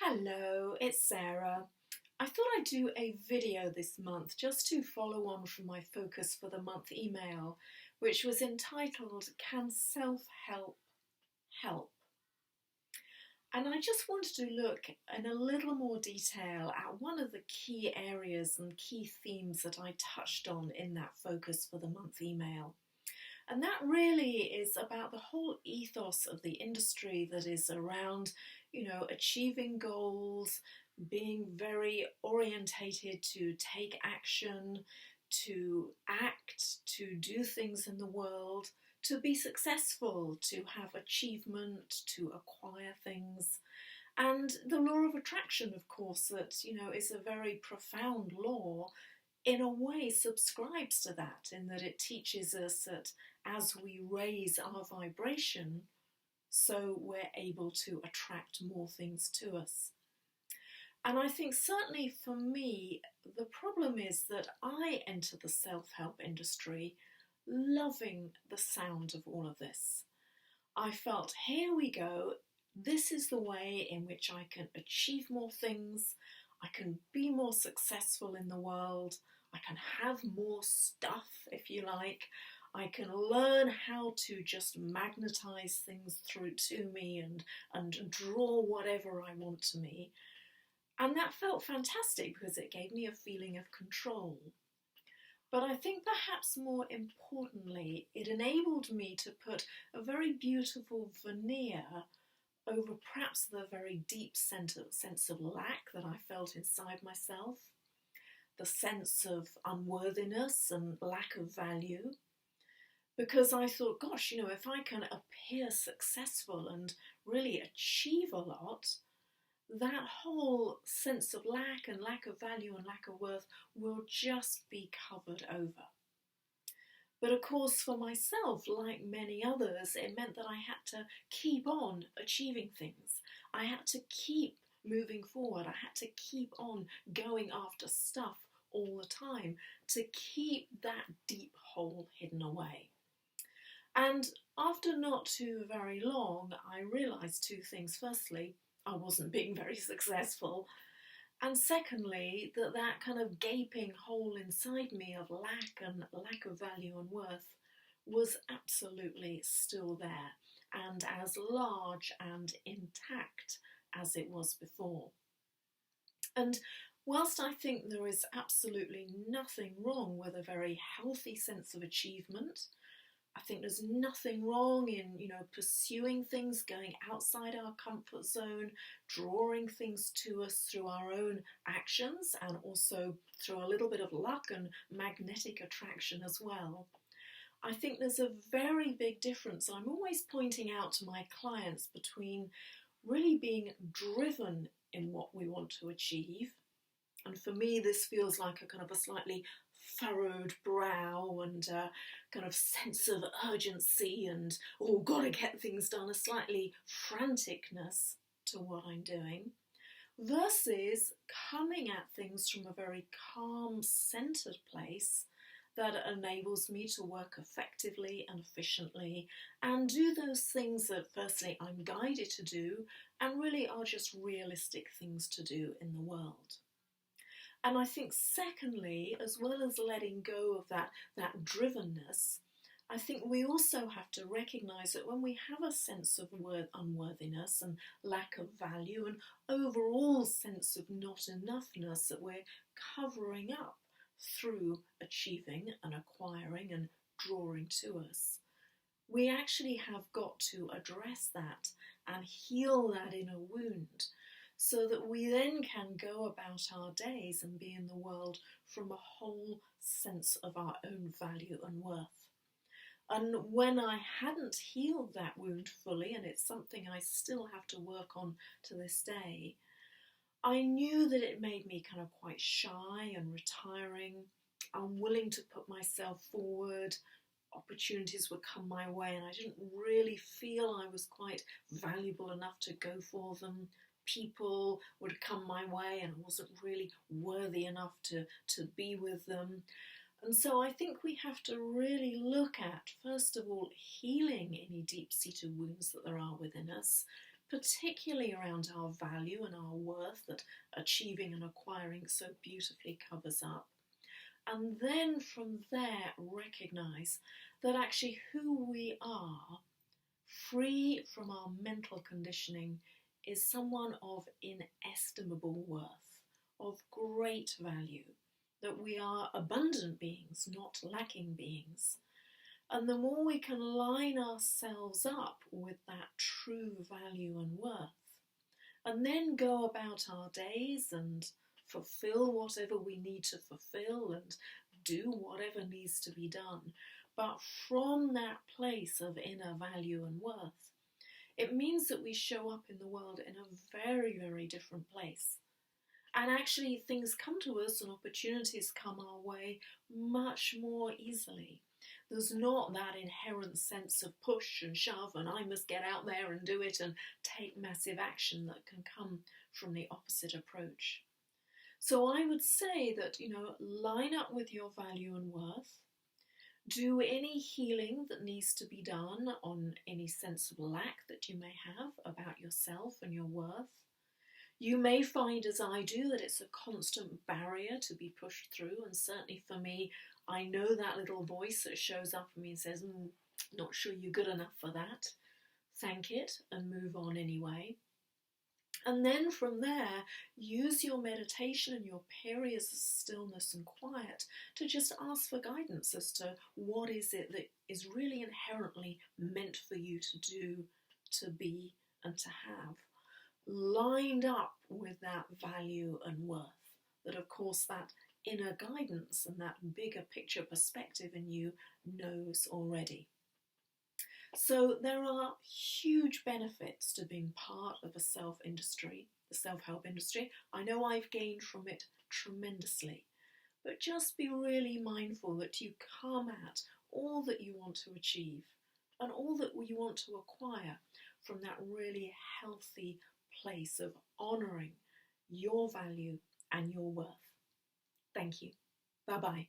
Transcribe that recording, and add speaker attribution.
Speaker 1: Hello, it's Sarah. I thought I'd do a video this month just to follow on from my focus for the month email, which was entitled Can Self-Help Help? And I just wanted to look in a little more detail at one of the key areas and key themes that I touched on in that focus for the month email. And that really is about the whole ethos of the industry that is around, achieving goals, being very orientated to take action, to act, to do things in the world, to be successful, to have achievement, to acquire things. And the law of attraction, of course, that, is a very profound law, in a way subscribes to that, in that it teaches us that as we raise our vibration, so we're able to attract more things to us. And I think certainly for me, the problem is that I enter the self-help industry loving the sound of all of this. I felt, here we go, this is the way in which I can achieve more things, I can be more successful in the world, I can have more stuff, if you like, I can learn how to just magnetize things through to me and draw whatever I want to me. And that felt fantastic because it gave me a feeling of control. But I think perhaps more importantly, it enabled me to put a very beautiful veneer over perhaps the very deep sense of lack that I felt inside myself, the sense of unworthiness and lack of value. Because I thought, gosh, if I can appear successful and really achieve a lot, that whole sense of lack and lack of value and lack of worth will just be covered over. But of course, for myself, like many others, it meant that I had to keep on achieving things. I had to keep moving forward. I had to keep on going after stuff all the time to keep that deep hole hidden away. And after not too very long, I realised two things. Firstly, I wasn't being very successful. And secondly, that kind of gaping hole inside me of lack and lack of value and worth was absolutely still there and as large and intact as it was before. And whilst I think there is absolutely nothing wrong with a very healthy sense of achievement, I think there's nothing wrong in, pursuing things, going outside our comfort zone, drawing things to us through our own actions and also through a little bit of luck and magnetic attraction as well. I think there's a very big difference. I'm always pointing out to my clients between really being driven in what we want to achieve. And for me, this feels like a kind of a slightly furrowed brow and a kind of sense of urgency and, oh, gotta get things done, a slightly franticness to what I'm doing, versus coming at things from a very calm, centered place that enables me to work effectively and efficiently and do those things that firstly I'm guided to do and really are just realistic things to do in the world. And I think secondly, as well as letting go of that drivenness, I think we also have to recognise that when we have a sense of unworthiness and lack of value and overall sense of not enoughness that we're covering up through achieving and acquiring and drawing to us, we actually have got to address that and heal that inner wound, so that we then can go about our days and be in the world from a whole sense of our own value and worth. And when I hadn't healed that wound fully, and it's something I still have to work on to this day, I knew that it made me kind of quite shy and retiring, unwilling to put myself forward. Opportunities would come my way and I didn't really feel I was quite valuable enough to go for them. People would come my way and I wasn't really worthy enough to be with them. And so I think we have to really look at, first of all, healing any deep-seated wounds that there are within us, particularly around our value and our worth that achieving and acquiring so beautifully covers up. And then from there, recognize that actually who we are, free from our mental conditioning, is someone of inestimable worth, of great value, that we are abundant beings, not lacking beings. And the more we can line ourselves up with that true value and worth, and then go about our days and fulfill whatever we need to fulfill and do whatever needs to be done, but from that place of inner value and worth, it means that we show up in the world in a very, very different place. And actually things come to us and opportunities come our way much more easily. There's not that inherent sense of push and shove and I must get out there and do it and take massive action that can come from the opposite approach. So I would say that, line up with your value and worth. Do any healing that needs to be done on any sense of lack that you may have about yourself and your worth. You may find, as I do, that it's a constant barrier to be pushed through, and certainly for me, I know that little voice that shows up for me and says, not sure you're good enough for that. Thank it and move on anyway. And then from there, use your meditation and your periods of stillness and quiet to just ask for guidance as to what is it that is really inherently meant for you to do, to be, and to have, lined up with that value and worth. That, of course, that inner guidance and that bigger picture perspective in you knows already. So there are huge benefits to being part of a self-industry, the self-help industry. I know I've gained from it tremendously, but just be really mindful that you come at all that you want to achieve and all that you want to acquire from that really healthy place of honouring your value and your worth. Thank you. Bye-bye.